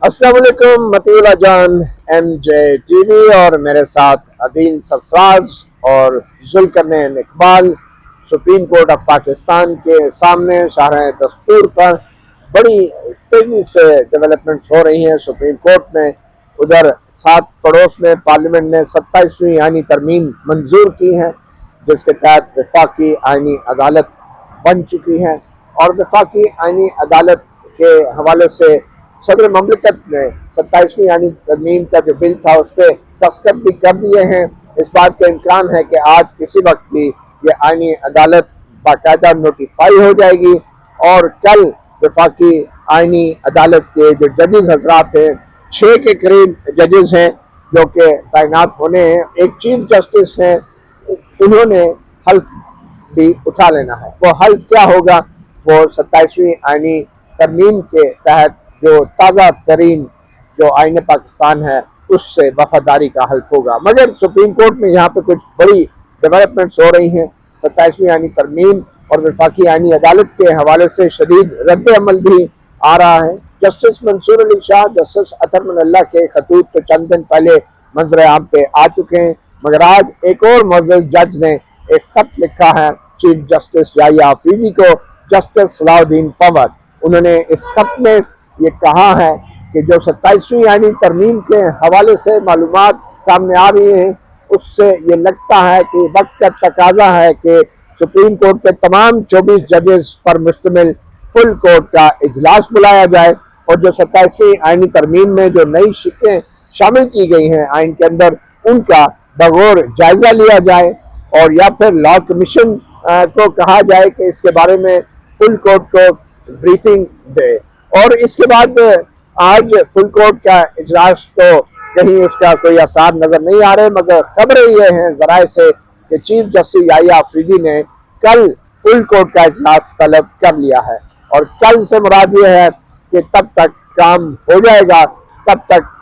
अस्सलाम वालेकुम मतीउल्लाह जान MJ टीवी और मेरे साथ अदील सरफराज और Zulqarnain Iqbal. Supreme court of Pakistan के सामने शाहराह दस्तूर पर बड़ी तेजी से डेवलपमेंट्स हो रही हैं सुप्रीम कोर्ट में। उधर साथ पड़ोस में पार्लियामेंट ने 27वीं आईनी तरमीम मंजूर की है, जिसके तहत वफाकी आईनी अदालत बन चुकी है। और वफाकी आईनी अदालत के हवाले से सदर ममलिकत ने 27वीं यानी तरमीम का जो बिल था उस पर दस्तखत भी कर दिए हैं। इस बात का इम्कान है कि आज किसी वक्त भी ये आईनी अदालत बाकायदा नोटिफाई हो जाएगी और कल वफाकी आईनी अदालत के जो जजेस हजरात हैं, 6 के करीब जजेस हैं जो कि तैनात होने हैं। एक चीफ जस्टिस हैं, उन्होंने हल्फ भी उठा लेना है। वो हल्फ क्या होगा? वो 27वीं आईनी तरमीम के तहत जो ताज़ा तरीन जो आईन पाकिस्तान है उससे वफादारी का हल्फ होगा। मगर सुप्रीम कोर्ट में यहाँ पे कुछ बड़ी डेवलपमेंट्स हो रही हैं। 27वीं आईनी तरमीम और वफाकी आईनी अदालत के हवाले से शदीद रद्द अमल भी आ रहा है। जस्टिस मंसूर अली शाह, जस्टिस अतर मिनल्लाह के खतूत तो चंद दिन पहले मंजर आम पे आ चुके हैं, मगर आज एक और मुअज़्ज़ज़ जज ने एक खत लिखा है चीफ जस्टिस याहिया अफरीदी को, जस्टिस सलाउद्दीन पंवर। उन्होंने इस खत में ये कहा है कि जो 27वीं यानी तरमीम के हवाले से मालूमात सामने आ रही हैं, उससे ये लगता है कि वक्त का तकाजा है कि सुप्रीम कोर्ट के तमाम 24 जजेस पर मुश्तमिल फुल कोर्ट का इजलास बुलाया जाए और जो 27वीं आईनी तरमीम में जो नई शिकें शामिल की गई हैं आइन के अंदर, उनका बगौर जायजा लिया जाए और या फिर लॉ कमीशन को कहा जाए कि इसके बारे में फुल कोर्ट को ब्रीफिंग दे। और इसके बाद आज फुल कोर्ट का इजलास तो कहीं उसका कोई आसार नजर नहीं आ रहे, मगर खबरें ये हैं जराए से कि चीफ जस्टिस याहिया अफरीदी ने कल फुल कोर्ट का इजलास तलब कर लिया है। और कल से मुराद ये है कि तब तक काम हो जाएगा, तब तक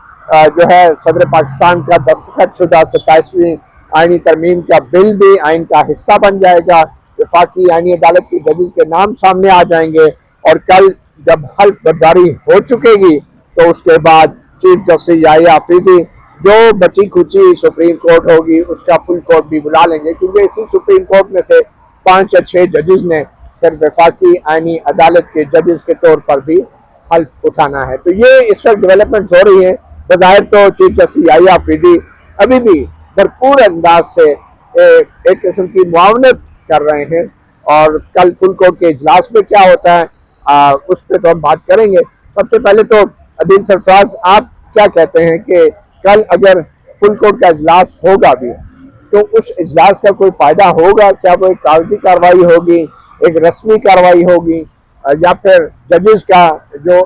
जो है सदर पाकिस्तान का दस्तखत शुदा 27वीं आईनी तरमीम का बिल भी आइन का हिस्सा बन जाएगा। वफाकी आईनी अदालत की जजेस के नाम सामने आ जाएंगे और कल जब हल्फ बर्दारी हो चुकेगी तो उसके बाद चीफ जस्टिस याहिया अफरीदी जो बची खुची सुप्रीम कोर्ट होगी उसका फुल कोर्ट भी बुला लेंगे, क्योंकि इसी सुप्रीम कोर्ट में से 5 या 6 जजेस ने फिर वफाकी आईनी अदालत के जजेस के तौर पर भी हल्फ उठाना है। तो ये इस वक्त डेवलपमेंट हो रही है। बज़ाहिर तो चीफ जस्टिस याहिया अफरीदी अभी भी भरपूर अंदाज से एक किस्म की मुआवनत कर रहे हैं और कल फुल कोर्ट के इजलास में क्या होता है उस पर तो हम बात करेंगे। सबसे पहले तो अदील सरफराज, आप क्या कहते हैं कि कल अगर फुल कोर्ट का इजलास होगा भी तो उस इजलास का कोई फायदा होगा? क्या वो एक कागजी कार्रवाई होगी, एक रस्मी कार्रवाई होगी, या फिर जजेस का जो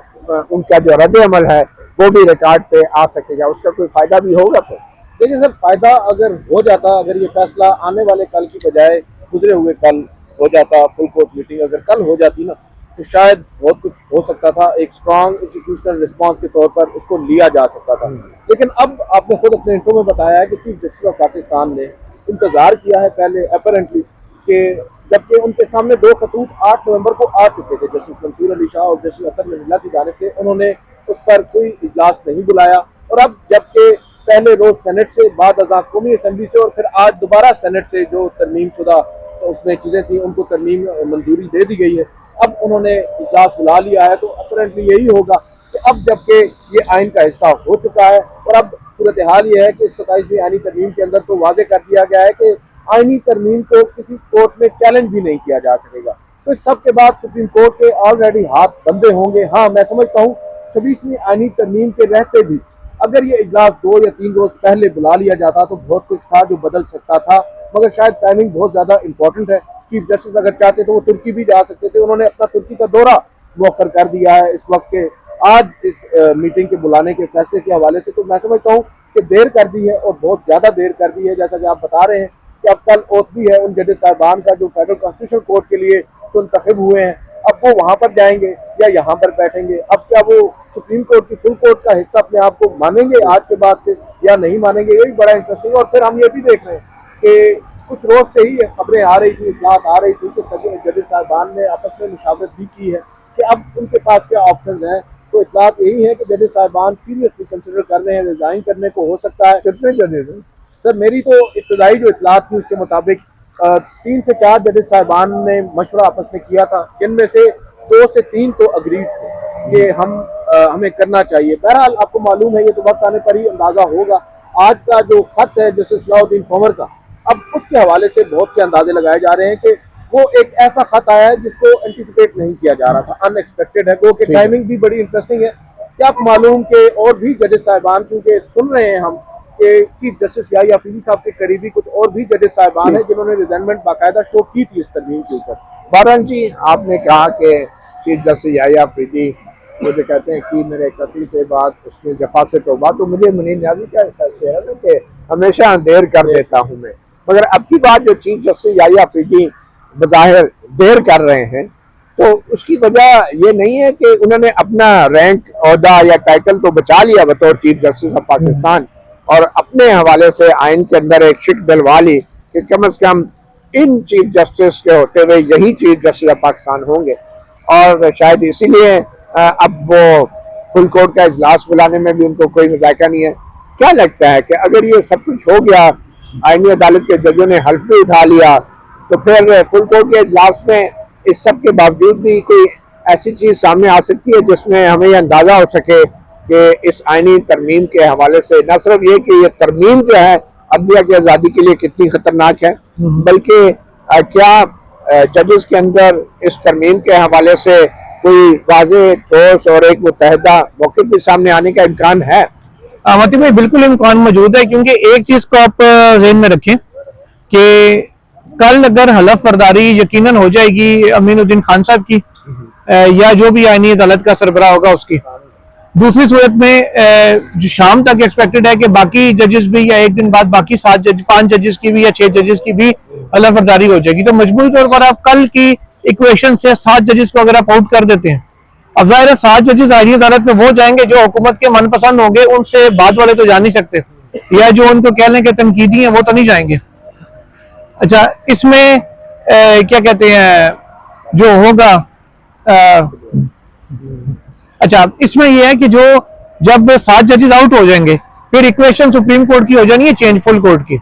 उनका जो रद्द अमल है वो भी रिकॉर्ड पे आ सकेगा? उसका कोई फायदा भी होगा? तो देखिए सर, फायदा अगर हो जाता, अगर ये फैसला आने वाले कल की बजाय गुजरे हुए कल हो जाता, फुल कोर्ट मीटिंग अगर कल हो जाती ना, तो शायद बहुत कुछ हो सकता था। एक स्ट्रांग इंस्टीट्यूशनल रिस्पांस के तौर पर उसको लिया जा सकता था। लेकिन अब आपने खुद अपने इंट्रो में बताया है कि चीफ जस्टिस ऑफ पाकिस्तान ने इंतजार किया है पहले अपेरेंटली कि जबकि उनके सामने 2 खतूत 8 नवंबर को आ चुके थे जस्टिस मंसूर अली शाह और जस्टिस अतर मिनल्लाह की जानिब से, उन्होंने उस पर कोई इजलास नहीं बुलाया। और अब जबकि पहले रोज सेनेट से, बाद अज़ा कौमी असम्बली से और फिर आज दोबारा सेनेट से जो तरमीम शुदा तो उसमें चीज़ें थी उनको तरमीम मंजूरी दे दी गई है, अब उन्होंने इजलास बुला लिया है। तो अपरेंटली यही होगा कि अब जबकि ये आइन का हिस्सा हो चुका है और अब सूरत हाल ये है कि 27वीं आईनी तरमीम के अंदर तो वादे कर दिया गया है कि आईनी तरमीम को किसी कोर्ट में चैलेंज भी नहीं किया जा सकेगा। तो इस सब के बाद सुप्रीम कोर्ट के ऑलरेडी हाथ बंधे होंगे। हाँ, मैं समझता हूँ 26वीं आईनी तरमीम के रहते भी अगर ये इजलास 2 या 3 रोज पहले बुला लिया जाता तो बहुत कुछ था जो बदल सकता था, मगर शायद टाइमिंग बहुत ज्यादा इंपॉर्टेंट है। चीफ जस्टिस अगर चाहते तो वो तुर्की भी जा सकते थे, उन्होंने अपना तुर्की का दौरा मौखर कर दिया है इस वक्त के आज इस मीटिंग के बुलाने के फैसले के हवाले से। तो मैं समझता हूँ कि देर कर दी है और बहुत ज्यादा देर कर दी है। जैसा कि आप बता रहे हैं कि अब कल ओथ भी है उन जजेस साहबान का जो फेडरल कॉन्स्टिट्यूशनल कोर्ट के लिए मुंतखब हुए हैं, अब वो वहां पर जाएंगे या यहाँ पर बैठेंगे? अब क्या वो सुप्रीम कोर्ट की फुल कोर्ट का हिस्सा अपने आप को मानेंगे आज के बाद से या नहीं मानेंगे? यही बड़ा इंटरेस्टिंग। और फिर हम ये भी देख रहे हैं कि कुछ रोज से ही खबरें आ रही थी, इतलात आ रही थी कि सभी जजेस साहबान ने आपस में मुशावरत भी की है कि अब उनके पास क्या ऑप्शन है तो इतलात यही है कि जजेस साहिबान सीरियसली कंसिडर कर रहे हैं, रिजाइन करने को हो सकता है। कितने जजेस हैं? सर मेरी तो इब्तदाई जो इतलात थी उसके मुताबिक 3 से 4 जजेस साहिबान ने मशवरा आपस में किया था, जिनमें से 2 से 3 तो अग्रीड थे कि हमें करना चाहिए। बहरहाल आपको मालूम है, ये तो वक्त आने पर ही अंदाजा होगा। आज का जो खत है जस्टिस सलाउद्दीन पंवर का, अब उसके हवाले से बहुत से अंदाजे लगाए जा रहे हैं कि वो एक ऐसा खत आया है जिसको एंटिसिपेट नहीं किया जा रहा था, अनएक्सपेक्टेड है, कि टाइमिंग भी बड़ी इंटरेस्टिंग है। क्या आप मालूम कि और भी जजेस साहिबान, क्योंकि सुन रहे हैं हम कि चीफ जस्टिस याहिया अफरीदी साहब के करीबी कुछ और भी जजेस साहिबान हैं जिन्होंने रिजाइनमेंट बाकायदा शो की थी इस तरमीम के ऊपर। बारन जी, आपने कहा कि चीफ जस्टिस याहिया अफरीदी मुझे कहते हैं कि मेरे कत्ल के बाद उसने जफा से तौबा, तो मुझे मुनीर न्याजी का कहते हैं ना कि हमेशा देर कर देता हूँ मैं, मगर अब की बात जो चीफ जस्टिस याहिया अफरीदी बज़ाहिर देर कर रहे हैं, तो उसकी वजह ये नहीं है कि उन्होंने अपना रैंक, ओहदा या टाइटल तो बचा लिया बतौर चीफ जस्टिस ऑफ पाकिस्तान, और अपने हवाले से आइन के अंदर एक शिक डलवा ली कि कम से कम इन चीफ जस्टिस के होते हुए यही चीफ जस्टिस ऑफ पाकिस्तान होंगे। और शायद इसीलिए अब वो फुल कोर्ट का इजलास बुलाने में भी उनको कोई मजायका नहीं है। क्या लगता है कि अगर ये सब कुछ हो गया, आईनी अदालत के जजों ने हल्फ भी उठा लिया, तो फिर फुल कोर्ट के इजलास में इस सब के बावजूद भी कोई ऐसी चीज सामने आ सकती है जिसमें हमें यह अंदाजा हो सके कि इस आईनी तरमीम के हवाले से न सिर्फ ये कि ये तरमीम जो है अदलिया की आज़ादी के लिए कितनी खतरनाक है, बल्कि क्या जजेस के अंदर इस तरमीम के हवाले से कोई वाज़ेह, ठोस और एक मुत्तहदा मौक़िफ़ भी सामने आने का इम्कान है? मती भाई, बिल्कुल इम्कान मौजूद है, क्योंकि एक चीज को आप ज़हन में रखें कि कल अगर हलफ बर्दारी यकीनन हो जाएगी अमीनुद्दीन खान साहब की या जो भी आईनी अदालत का सरबराह होगा उसकी, दूसरी सूरत में जो शाम तक एक्सपेक्टेड है कि बाकी जजेस भी, या एक दिन बाद बाकी 5 जजेस की भी या 6 जजेस की भी हलफ बर्दारी हो जाएगी, तो मजबूरी तौर पर आप कल की इक्वेशन से 7 जजेस को अगर आप आउट कर देते हैं, अब जाहिर है 7 जजेस आईनी अदालत में वो जाएंगे जो हुकूमत के मनपसंद होंगे, उनसे बाद वाले तो जा नहीं सकते, या जो उनको कह लें कि तनकीदी है वो तो नहीं जाएंगे। अच्छा, इसमें क्या कहते हैं जो होगा, अच्छा इसमें यह है कि जो जब 7 जजेस आउट हो जाएंगे, फिर इक्वेशन सुप्रीम कोर्ट की हो जानी है चेंज फुल कोर्ट की,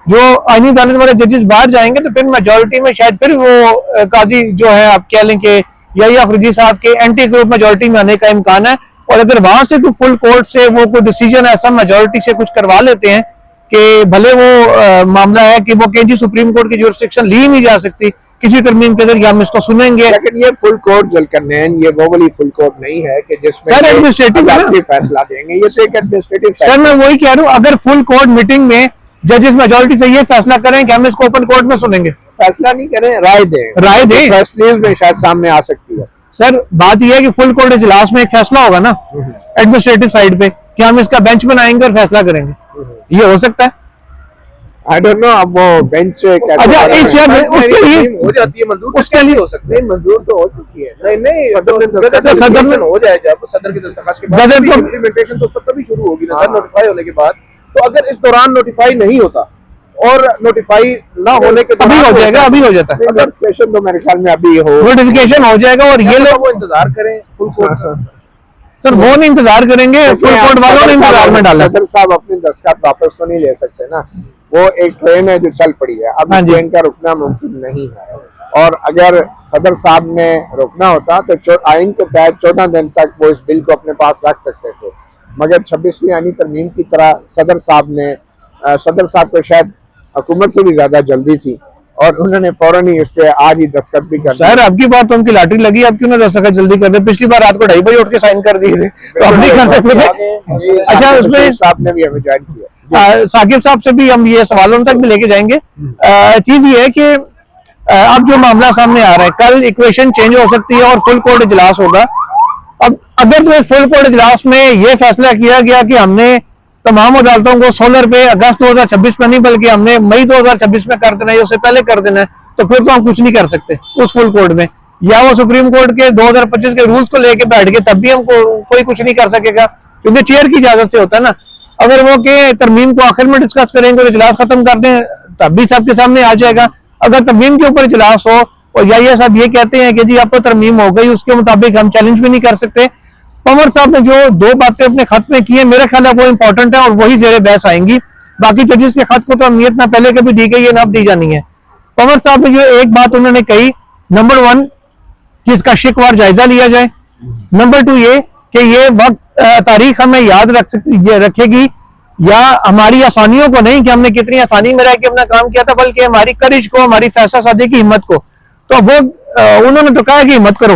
जो आईनी अदालत वाले जजेस बाहर जाएंगे तो फिर मेजोरिटी में शायद फिर वो काजी जो है आप कह लें कि याहिया अफरीदी साहब के एंटी ग्रुप मेजोरिटी में आने का इम्कान है, और अगर वहां से कोई फुल कोर्ट से वो कोई डिसीजन ऐसा मेजोरिटी से कुछ करवा लेते हैं कि भले वो मामला है कि वो केंद्रीय सुप्रीम कोर्ट की जुरिस्डिक्शन ली नहीं जा सकती किसी तरमीम के जरिए, हम इसको सुनेंगे, लेकिन ये फुल कोर्ट जलकरनैन ये वो वाली फुल कोर्ट नहीं है कि जिसमें एडमिनिस्ट्रेटिव फैसला देंगे, ये तो एक एडमिनिस्ट्रेटिव। सर मैं वही कह रहा हूँ, अगर फुल कोर्ट मीटिंग में जजेस मेजोरिटी से ये फैसला करें कि हम इसको ओपन कोर्ट में सुनेंगे, फैसला नहीं करें, राय दें, फैसले में शायद सामने आ सकती है। सर बात यह है कि फुल कोर्ट इजलास में एक फैसला होगा ना एडमिनिस्ट्रेटिव साइड पे कि हम इसका बेंच बनाएंगे और फैसला करेंगे, ये हो सकता है। आई डोंट नो, अब वो बेंच अच्छा उसके लिए हो जाती है मंजूर, उसके लिए हो सकता है, मंजूर तो हो चुकी है। नहीं सदर हो जाए, जब सदर के दस्तखत के बाद इम्प्लीमेंटेशन तो तभी शुरू होगी ना सर, नोटिफाई होने के बाद। तो अगर इस दौरान नोटिफाई नहीं होता और नोटिफाई ना होने के अभी हो जाएगा, अभी हो जाता है नोटिफिकेशन, तो मेरे ख्याल में अभी हो नोटिफिकेशन हो जाएगा, और ये लोग इंतजार करें फुल कोर्ट। सर वो नहीं इंतजार करेंगे, फुल कोर्ट वालों ने इंतजार में डाला। सदर साहब अपने दस्तखत वापस तो नहीं ले सकते ना, वो एक ट्रेन है जो चल पड़ी है, अब ट्रेन का रुकना मुमकिन नहीं है, और अगर सदर साहब ने रुकना होता तो आइन के तहत 14 दिन तक वो इस बिल को अपने पास रख सकते थे, मगर 26वीं आईनी तरमीम की तरह सदर साहब को शायद हुकूमत से भी ज्यादा जल्दी थी और उन्होंने फौरन ही इस पे आज ही दस्तखत भी कर दिया। सर अब की बात तो उनकी लॉटरी लगी, अब क्यों ना दस्तखत जल्दी कर दे, पिछली बार रात को 2:30 बजे उठ के साइन कर दिए थे, तो अब नहीं कर सकते। अच्छा, उसमें साहब ने भी हमें ज्वाइन किया, साकिब साहब से भी हम ये सवालों तक भी लेके जाएंगे। चीज ये है कि अब जो मामला सामने आ रहा है, कल इक्वेशन चेंज हो सकती है और फुल कोर्ट इजलास होगा। अब अगर तो इस फुल कोर्ट इजलास में ये फैसला किया गया कि हमने तमाम अदालतों को 16 पे अगस्त 2026 में नहीं बल्कि हमने मई 2026 में कर देना है, उससे पहले कर देना है, तो फिर तो हम कुछ नहीं कर सकते उस फुल कोर्ट में, या वो सुप्रीम कोर्ट के 2025 के रूल्स को लेके बैठ के तब भी हमको कोई कुछ नहीं कर सकेगा, क्योंकि चेयर की इजाजत से होता है ना। अगर वो के तरमीम को आखिर में डिस्कस करेंगे और इजलास खत्म कर दें तब भी सबके सामने आ जाएगा। अगर तरमीम के ऊपर इजलास हो और या ये सब ये कहते हैं कि जी अब तो तरमीम हो गई, उसके मुताबिक हम चैलेंज भी नहीं कर सकते, पवन साहब ने जो दो बातें अपने खत में की है, मेरा ख्याल है वो इंपॉर्टेंट है और वही जेरे बहस आएंगी। बाकी जजेस के खत को तो अहमियत ना पहले कभी दी गई है ना अब दी जानी है। पवन साहब ने जो एक बात उन्होंने कही, नंबर 1 कि इसका शिकवार जायजा लिया जाए, नंबर 2 ये कि ये वक्त तारीख हमें याद रखेगी या हमारी आसानियों को नहीं कि हमने कितनी आसानी में रह के अपना काम किया था, बल्कि हमारी करिश को, हमारी फैसला साजी की हिम्मत को। तो वो उन्होंने तो कहा कि हिम्मत करो।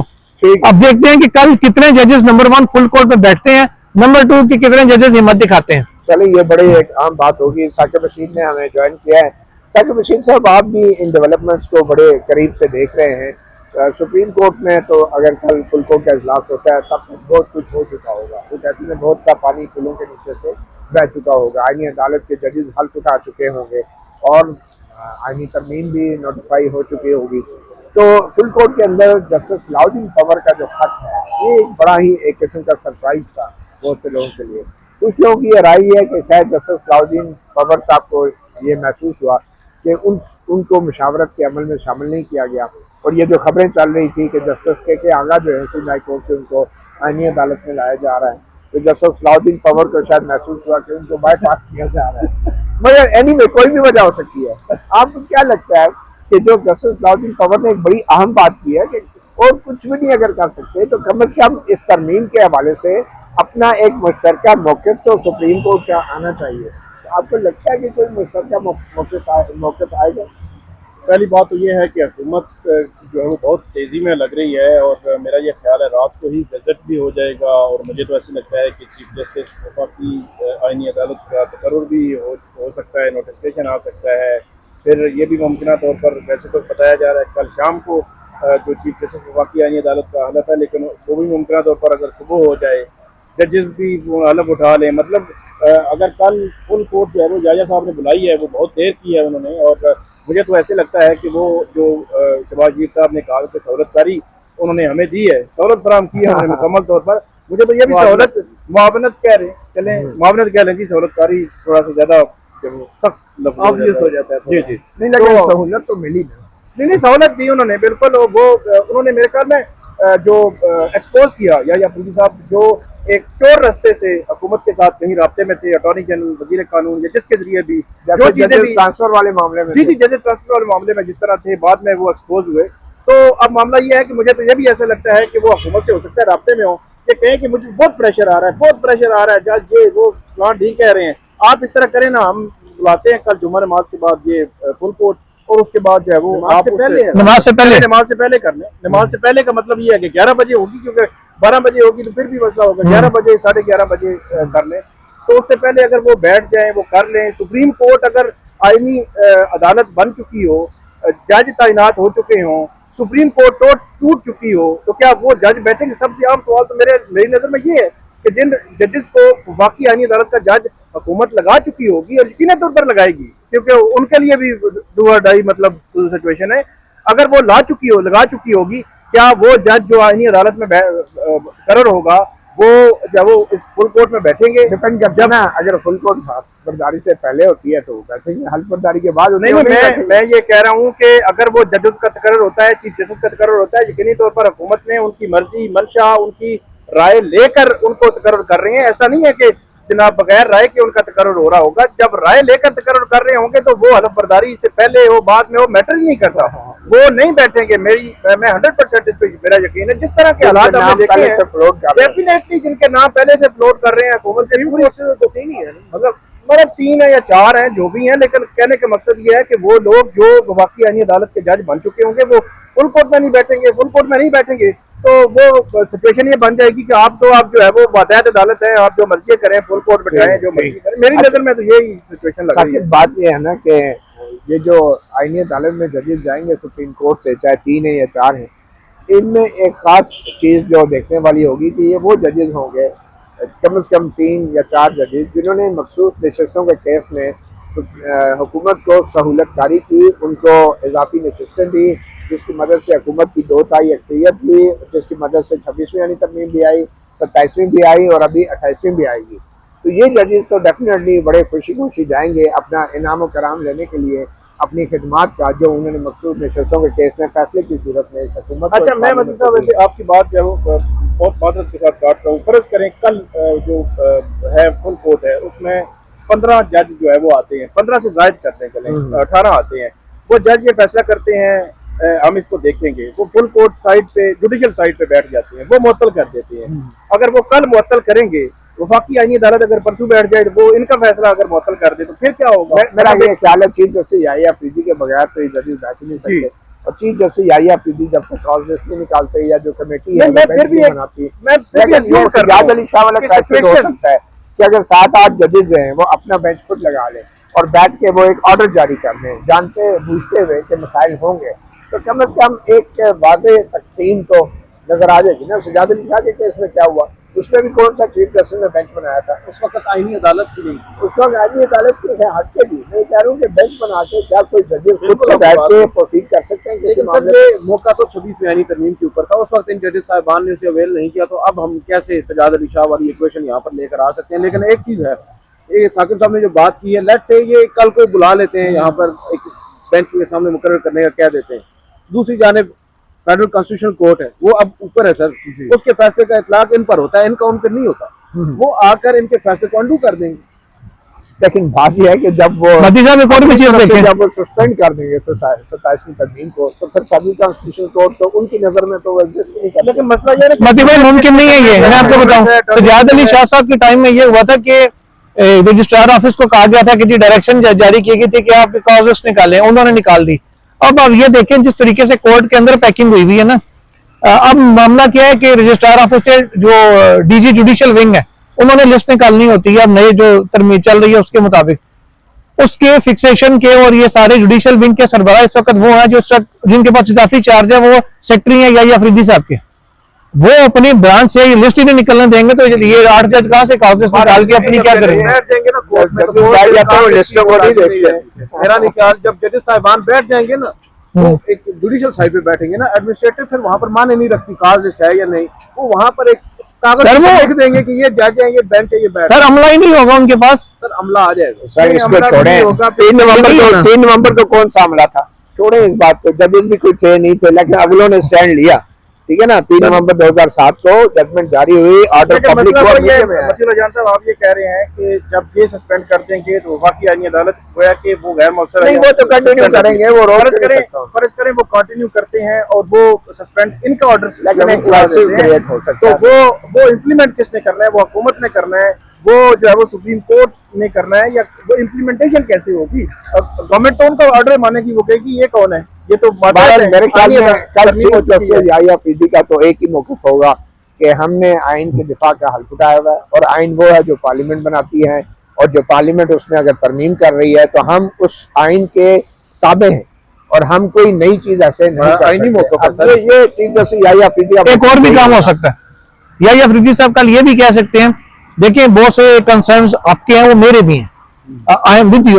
अब देखते हैं कि कल कितने जजेस नंबर 1 फुल कोर्ट में बैठते हैं, नंबर 2 कि कितने जजेस हिम्मत दिखाते हैं। चलिए, ये बड़ी एक आम बात होगी। साकिब रशीद ने हमें ज्वाइन किया है। साकिब रशीद साहब, आप भी इन डेवलपमेंट्स को बड़े करीब से देख रहे हैं। सुप्रीम कोर्ट में तो अगर कल फुल कोर्ट का इजलास होता है तब बहुत कुछ हो चुका होगा। तो कहते हैं बहुत सा पानी पुलों के नीचे से बह चुका होगा। आईनी अदालत के जजेस हल्फ उठा चुके होंगे और आईनी तरमीम भी नोटिफाई हो चुकी होगी। तो फुल कोर्ट के अंदर जस्टिस सलाउद्दीन पवर का जो खत है, ये बड़ा ही एक किस्म का सरप्राइज था बहुत से लोगों के लिए। कुछ लोगों की ये राय है कि शायद जस्टिस सलाउद्दीन पवर साहब को ये महसूस हुआ कि उनको मुशावरत के अमल में शामिल नहीं किया गया। और ये जो खबरें चल रही थी कि जस्टिस के आगा जो है सिंध हाई कोर्ट से उनको आईनी अदालत में लाया जा रहा है, तो जस्टिस सलाउद्दीन पवर को शायद महसूस हुआ कि उनको बाईपास किया जा रहा है। मगर एनीवे कोई भी वजह हो सकती है। आपको क्या लगता है कि जो जस्टिस सलाउद्दीन पवर ने एक बड़ी अहम बात की है कि और कुछ भी नहीं अगर कर सकते तो कम से कम इस तरमीम के हवाले से अपना एक मुश्तरका मौक़िफ़ तो सुप्रीम कोर्ट का आना चाहिए। तो आपको लगता है कि कोई मुश्तरका मौक़िफ़ आएगा? पहली बात तो ये है कि हुकूमत जो है वो बहुत तेज़ी में लग रही है और मेरा ये ख्याल है रात को ही गज़ट भी हो जाएगा। और मुझे तो ऐसे लगता है कि चीफ जस्टिस वफाकी आईनी अदालत का तकर्रुर भी हो सकता है, नोटिफिकेशन आ सकता है। फिर ये भी मुमकिन तौर पर वैसे तो बताया जा रहा है कल शाम को जो चीफ जस्टिस वफाकी आईनी अदालत का हलफ है, लेकिन वो भी मुमकिन तौर पर अगर सुबह हो जाए, जजेस भी वो हलफ उठा लें। मतलब अगर कल फुल कोर्ट जो है वो जाजा साहब ने बुलाई है, वो बहुत देर की है उन्होंने। और मुझे तो ऐसे लगता है कि वो जो शहबाज शरीफ साहब ने कहा कि सहूलतकारी उन्होंने हमें दी है, सहूलत फराम की है उन्होंने मुकम्मल तौर पर। मुझे तो ये भी सहूलत मुआवनत कह रहे चले, मुआवनत कह लें जी, सहूलतकारी थोड़ा सा ज़्यादा सख्त ऑब्वियस हो जाता है। जी जी, नहीं लगा सहूलत तो मिली नहीं, सहूलत दी उन्होंने बिल्कुल। वो उन्होंने मेरे ख्याल में जो एक्सपोज किया या फौजी साहब जो एक चोर रास्ते से हुकूमत के साथ कहीं राब्ते में थे, अटॉर्नी जनरल, वजीर कानून, या जिसके जरिए भी जो चीजें भी ट्रांसफर वाले मामले में, जी जैसे ट्रांसफर वाले मामले में जिस तरह थे, बाद में वो एक्सपोज हुए। तो अब मामला ये है कि मुझे तो ये भी ऐसा लगता है कि वो हुकूमत से हो सकता है राब्ते में हो, ये कहें कि मुझे बहुत प्रेशर आ रहा है, बहुत प्रेशर आ रहा है, जज ये वो प्लान ठीक कह रहे हैं, आप इस तरह करें ना, हम बुलाते हैं कल जुम्मा नमाज के बाद ये फुल कोर्ट, और उसके बाद जो है वो नमाज से पहले कर लें। नमाज से पहले का मतलब ये है कि 11 बजे होगी, क्योंकि 12 बजे होगी तो फिर भी मसला होगा। 11 बजे 11:30 बजे कर लें, तो उससे पहले अगर वो बैठ जाएं, वो कर लें। सुप्रीम कोर्ट अगर आईनी अदालत बन चुकी हो, जज तैनात हो चुके हों, सुप्रीम कोर्ट टूट चुकी हो, तो क्या वो जज बैठेंगे? सबसे आम सवाल तो मेरी नजर में ये है कि जिन जजेस को वफाकी आईनी अदालत का जज हुकूमत लगा चुकी होगी, और यकीनी तौर पर लगाएगी, क्योंकि उनके लिए भी डू और डाई मतलब सिचुएशन है, अगर वो लगा चुकी होगी, क्या वो जज जो आईनी अदालत में करर होगा वो जब वो इस फुल कोर्ट में बैठेंगे? डिपेंड करता है ना, अगर फुल कोर्ट हल्फबरदारी से पहले होती है तो बैठेंगे, हल्फबरदारी के बाद नहीं। मैं ये कह रहा हूँ कि अगर वो जजेस का तकर्रुर होता है, चीफ जस्टिस का तकर्रुर होता है, यकीनी तौर पर हुकूमत ने उनकी मर्जी, मंशा, उनकी राय लेकर उनको तकर्रुर कर रहे हैं। ऐसा नहीं है कि जनाब बगैर राय के उनका तकर्रुर हो रहा होगा। जब राय लेकर तकर्रुर कर रहे होंगे तो वो हलफबरदारी से पहले हो बाद में वो मैटर ही नहीं करता, वो नहीं बैठेंगे। मैं 100% इस पे मेरा यकीन है। जिस तरह के हालात हमने देखे हैं, डेफिनेटली जिनके नाम पहले से फ्लोट कर रहे हैं हुकूमत के पूरी, तो 3 ही है, मतलब 3 है या 4 हैं, जो भी हैं, लेकिन कहने का मकसद ये है कि वो लोग जो वफाकी आईनी अदालत के जज बन चुके होंगे वो फुल कोर्ट में नहीं बैठेंगे। तो वो सिचुएशन ये बन जाएगी कि आप जो है वो बाकायदा अदालत है, आप जो मर्जी करें, फुल कोर्ट बैठाएं, जो मर्जी करें। मेरी नजर में तो यही सिचुएशन लग रही है। बात ये है ना कि ये जो आईनी अदालत में जजेस जाएंगे सुप्रीम कोर्ट से, चाहे 3 है या 4 हैं, इनमें एक खास चीज जो देखने वाली होगी कि ये वो जजेस होंगे, कम से कम 3 या 4 जजेस, जिन्होंने मखसूस नशिस्तों के केस में हुकूमत को सहूलतकारी की, उनको इजाफी नशिस्तें दी, जिसकी मदद से हुकूमत की 2/3 अक्सरियत हुई, जिसकी मदद से 26वीं यानी तरमीम भी आई, 27वीं भी आई और अभी 28वीं भी आएगी। तो ये जजेस तो डेफिनेटली बड़े खुशी जाएंगे अपना इनाम कराम लेने के लिए अपनी खिदमात का जो उन्होंने मखसूस नशस्तों के केस में फैसले की सूरत में इस हुकूमत को अच्छा, मैं इस्तेमाल मजीद साहब करती वैसे आपकी बात जो है वो बहुत मादरत के साथ काट रहा हूँ। फर्ज करें कल जो है फुल कोर्ट है उसमें 15 जज जो है वो आते हैं, 15 से जायद करते हैं, चलें 18 आते हैं, वो जज ये फैसला करते हैं हम इसको देखेंगे, वो फुल कोर्ट साइड पे जुडिशल साइड पे बैठ जाते हैं, वो मुअत्तल कर देते हैं। अगर वो कल मुअत्तल करेंगे, वफाकी आईनी अदालत अगर परसों बैठ जाए तो वो इनका फैसला अगर मुअत्तल कर दे तो फिर क्या होगा? मेरा ये ख्याल है चीफ जस्टिस याहिया अफरीदी के बगैर तो ये जजेस बैठ ही नहीं जी। सकते, और चीफ जस्टिस याहिया अफरीदी जब तक कॉज नहीं निकालते या जो कमेटी है मैं फिर भी बनाती है, मैं फिर भी assume कर रहा सजाद हूँ अली शाह वाला कि फैसला हो situation- सकता है कि अगर 7-8 जजेस हैं वो अपना बेंच खुद लगा लें और बैठ के वो एक ऑर्डर जारी कर दें, जानते बूझते हुए कि मसाइल होंगे, तो कम से कम एक वाज़ेह तक़सीम तो नजर आ जाएगी ना। सजाद अली शाह के केस में क्या हुआ, उसमें भी कौन सा चीफ जस्टिस ने बेंच बनाया था? उस वक्त आईनी अदालत की नहीं थी। उस वक्त आईनी अदालत की है हट के भी मैं कह रहा हूँ कि बेंच बना के क्या कोई जजेस खुद बिल्कुल से बैठ बात के है। प्रोसीड कर सकते हैं किसी लेकिन सर मामले ये मौका तो 26 आईनी तरमीम के ऊपर था, उस वक्त इन जजेस साहिबान ने उसे अवेल नहीं किया, तो अब हम कैसे सजाद अली शाह वाली इक्वेशन यहाँ पर लेकर आ सकते हैं? लेकिन एक चीज़ है, ये साकिब साहब ने जो बात की है, लेट्स से ये कल को बुला लेते हैं यहाँ पर एक बेंच के सामने मुकर्रर करने का कह देते हैं, दूसरी जानिब फेडरल कॉन्स्टिट्यूशनल कोर्ट है वो अब ऊपर है सर, उसके फैसले का इतलाक इन पर होता है, इनका उन पर नहीं होता, वो आकर इनके फैसले को अंडू कर देंगे। लेकिन बात यह है कि जब वो मती साहब एक और भी चीज देखें, जब वो सस्पेंड कर देंगे 27वीं तरमीम को, तो फिर सभी कॉन्स्टिट्यूशनल कोर्ट तो उनकी नजर में तो वो एग्जिस्ट नहीं कर। लेकिन मसला ये है कि मती भाई मुमकिन नहीं है ये, मैं आपको बताऊं सजाद अली शाह साहब के टाइम में ये हुआ था कि रजिस्ट्रार ऑफिस को कहा गया था कि जी डायरेक्शन जारी की गई थी कि आप कागज निकालें, उन्होंने निकाल दी। अब ये देखें जिस तरीके से कोर्ट के अंदर पैकिंग हुई है ना, अब मामला क्या है कि रजिस्ट्रार ऑफिस से जो डीजी जुडिशियल विंग है उन्होंने लिस्ट निकालनी होती है अब नए जो तरमीम चल रही है उसके मुताबिक, उसके फिक्सेशन के, और ये सारे जुडिशियल विंग के सरबराह इस वक्त वो हैं जो जिनके पास इजाफी चार्ज है, वो सेक्रेटरी है या अफरीदी साहब के, वो अपनी ब्रांच से ये लिस्ट ही नहीं निकलने देंगे, तो ये 8 जज कहां से कागज निकाल के अपनी क्या करेंगे? बैठ जाएंगे ना कोर्ट में, जब बैठ जाते हैं वो लिस्टों को नहीं देखते हैं। मेरा नहीं ख्याल जब जजेस साहिबान बैठ जाएंगे ना, वो एक जुडिशियल साइड पे बैठेंगे ना, एडमिनिस्ट्रेटिव फिर वहां पर माने नहीं रखती कागज लिस्ट है या नहीं, वो वहां पर एक कागज सर वो लिख देंगे कि ये जज है, ये बेंच है, ये बैठ। सर अमला ही नहीं होगा उनके पास, सर अमला आ जाएगा सर नहीं, इसको अमला भी छोड़े, नहीं होगा, 3 नवंबर को कौन सा हमला था, छोड़े इस बात को, जजेस भी कोई थे नहीं थे, लेकिन अगलों ने स्टैंड लिया, ठीक है ना। 3 नवंबर 2007 को जजमेंट जारी हुई, ऑर्डर लेकिन पब्लिक मतलब को ये मीडिया में आया। मतीउर जान साहब आप ये कह रहे हैं कि जब ये सस्पेंड कर देंगे तो वफाकी आईनी अदालत गोया कि वो गैर मौसर नहीं, वो तो कंटिन्यू करेंगे, वो रोक नहीं सकता। फर्ज करें वो कंटिन्यू करते हैं और वो सस्पेंड इनका ऑर्डर लेकिन एक क्राइसिस क्रिएट हो सकता तो है। वो इम्प्लीमेंट किसने करना है? वो हुकूमत ने करना है, वो जो है वो सुप्रीम कोर्ट ने करना है, या वो इम्प्लीमेंटेशन कैसे होगी? गवर्नमेंट तो उनका ऑर्डर मानेगी, वो कहेगी ये कौन है, ये तो बहरहाल मेरे ख्याल में कल तरमीम हो चीफ चुकी है। जस्टिस याहिया अफरीदी का तो एक ही मौक़िफ़ होगा कि हमने आइन के दिफा का हल्फ उठाया हुआ है, और आइन वो है जो पार्लियामेंट बनाती है, और जो पार्लियामेंट उसमें अगर तरमीम कर रही है तो हम उस आइन के ताबे हैं, और हम कोई नई चीज ऐसे नहीं कर आइनी सकते। मौक़िफ़ है अब सर। ये चीफ जस्टिस याहिया अफरीदी एक और भी काम हो सकता है, या अफरीदी साहब कल ये भी कह सकते हैं, देखिए बहुत से कंसर्न्स आपके हैं वो मेरे भी हैं, I am with you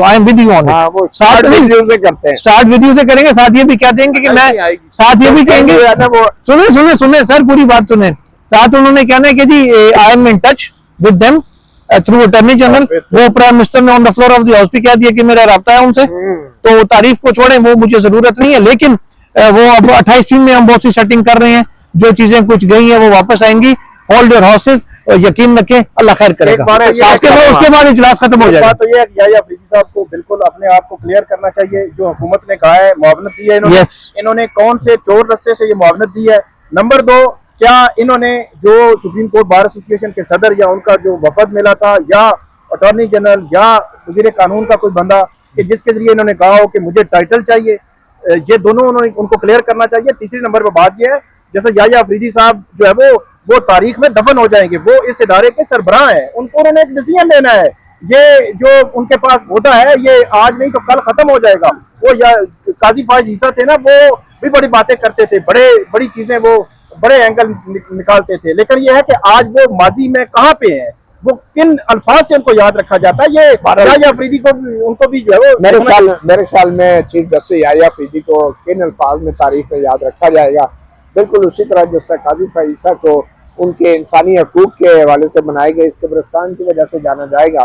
on हाँ, इट, वो साथ स्टार्ट में से करते हैं। स्टार्ट विद से करेंगे, साथ ये भी कह देंगे कि मैं, नहीं आएगी। साथ ये भी कहेंगे, वो सुने सुने सुने सर पूरी बात सुने, साथ उन्होंने कहना है कि जी I am in touch with them through attorney general, वो प्राइम मिनिस्टर ने on the floor of the house भी कह दिया कि मेरा राब्ता है उनसे, तो तारीफ को छोड़ें, वो मुझे जरूरत नहीं है, लेकिन वो अब 28 में हम बहुत सी सेटिंग कर रहे हैं, जो चीजें कुछ गई हैं वो वापस आएंगी, होल्ड योर हॉर्सेस, यकीन रखें अल्लाह खैर करेगा, उसके बाद इजलास खत्म हो जाएगा। बात तो ये है कि याहिया अफरीदी साहब को बिल्कुल अपने आप को क्लियर करना चाहिए, जो हुकूमत ने कहा है मुआवनत दी है इन्होंने, Yes. इन्होंने कौन से चोर रस्ते से ये मुआवनत दी है? नंबर 2, क्या इन्होंने जो सुप्रीम कोर्ट बार एसोसिएशन के सदर या उनका जो वफद मिला था, या अटॉर्नी जनरल या वजीर कानून का कोई बंदा कि जिसके जरिए इन्होंने कहा हो कि मुझे टाइटल चाहिए, ये दोनों उन्होंने उनको क्लियर करना चाहिए। तीसरी नंबर पर बात यह है, जैसे याहिया अफरीदी साहब जो है वो तारीख में दफन हो जाएंगे, वो इस इदारे के सरबराह हैं, उनको उन्होंने एक डिसीजन लेना है, ये जो उनके पास होता है ये आज नहीं तो कल खत्म हो जाएगा। वो या काजी फाइज ईसा थे ना, वो भी बड़ी बातें करते थे, बड़ी चीजें वो बड़े एंगल निकालते थे, लेकिन ये है कि आज वो माजी में कहाँ पे हैं, वो किन अल्फाज से उनको याद रखा जाता है, ये याहिया अफरीदी को उनको भी जो है वो मेरे ख्याल में चीफ जस्टिस याहिया अफरीदी को किन अल्फाज में तारीख में याद रखा जाएगा, बिल्कुल उसी तरह जैसा काजी फाइज ईसा को उनके इंसानी हकूक के हवाले से बनाए गए इस कब्रिस्तान की वजह से जाना जाएगा,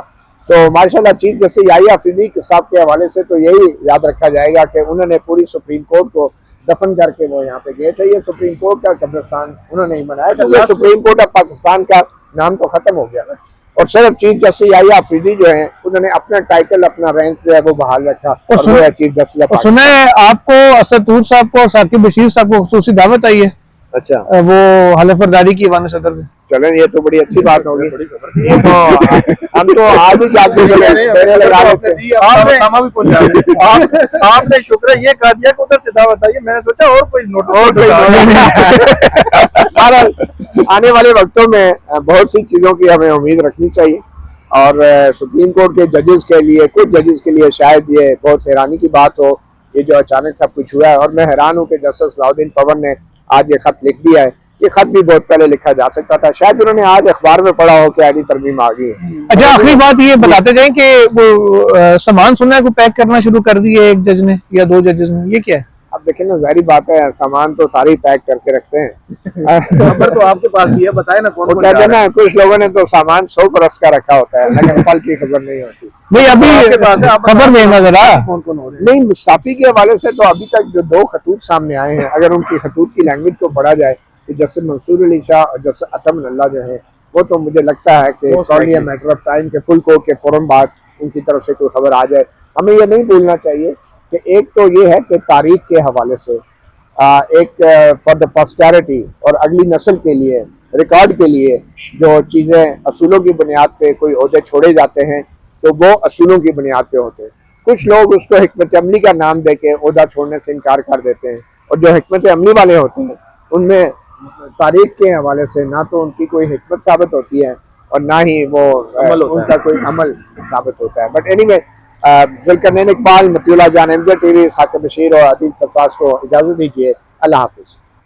तो माशाल्लाह चीफ जस्टिस याहिया अफरीदी साहब के हवाले से तो यही याद रखा जाएगा कि उन्होंने पूरी सुप्रीम कोर्ट को दफन करके वो यहाँ पे गए थे। ये सुप्रीम कोर्ट का कब्रिस्तान उन्होंने ही बनाया, क्योंकि सुप्रीम कोर्ट ऑफ पाकिस्तान का नाम तो खत्म हो गया ना, और सिर्फ चीफ जस्टिस याहिया अफरीदी जो है उन्होंने अपना टाइटल, अपना रैंक जो है वो बहाल रखा और वो है चीफ जस्टिस। सुना है आपको असद तूर साहब को और साकिब बशीर साहब को खुसूसी दावत आई है अच्छा, वो हलफ बर्दारी की ईवान सदर से। चलें, ये तो बड़ी अच्छी बात होगी। ये तो हम तो आज ही जाते आपने शुक्र ये कहा दिया कि उधर से दावत आई है, मैंने सोचा और कोई नोट आने वाले वक्तों में बहुत सी चीजों की हमें उम्मीद रखनी चाहिए, और सुप्रीम कोर्ट के जजेस के लिए, कुछ जजेस के लिए शायद ये बहुत हैरानी की बात हो, ये जो अचानक सब कुछ हुआ है। और मैं हैरान हूँ कि जस्टिस सलाउद्दीन पवन ने आज ये खत लिख दिया है। ये खत भी बहुत पहले लिखा जा सकता था, शायद उन्होंने आज अखबार में पढ़ा हो कि आईडी तरमीम आ गई है। अच्छा, आखिरी बात ये बताते जाएं कि वो सामान सुना है को पैक करना शुरू कर दिए एक जज ने या दो जजेस ने, ये क्या है? अब देखें ना, जाहिर बात है सामान तो सारे ही पैक करके रखते हैं। खबर तो आपके पास भी है, बताए ना कौन वो कहते हैं ना, कुछ लोगों ने तो सामान 100 बरस का रखा होता है, लेकिन फल की खबर नहीं होती। नहीं, अभी खबर देना जरा। कौन कौन हो रहे हैं? नहीं, मुस्ताफी के हवाले से तो अभी तक जो 2 खतूत सामने आए हैं, अगर उनकी खतूत की लैंग्वेज को पढ़ा जाए कि जस्टिस मंसूर अली शाह और जस्टिस अतम अल्लाह जो है, वो तो मुझे लगता है कि ओनली मैटर ऑफ टाइम के फुल कोर्ट के फौरन बाद उनकी तरफ से कोई खबर आ जाए। हमें ये नहीं भूलना चाहिए कि एक तो ये है कि तारीख के हवाले से एक फॉर द पोस्टेरिटी और अगली नस्ल के लिए, रिकॉर्ड के लिए जो चीज़ें असूलों की बुनियाद पे कोई ओहदे छोड़े जाते हैं तो वो असूलों की बुनियाद पे होते हैं। कुछ लोग उसको हिकमत अमली का नाम दे के ओहदा छोड़ने से इनकार कर देते हैं, और जो हिकमत अमली वाले होते हैं उनमें तारीख के हवाले से ना तो उनकी कोई हिकमत साबित होती है और ना ही वो उनका कोई अमल साबित होता है। बट एनीवे, जुल्करनैन इकबाल, मतीउल्लाह जान, MJ TV, साकिब बशीर और अदील सरफराज को इजाज़त दीजिए। अल्लाह हाफिज़।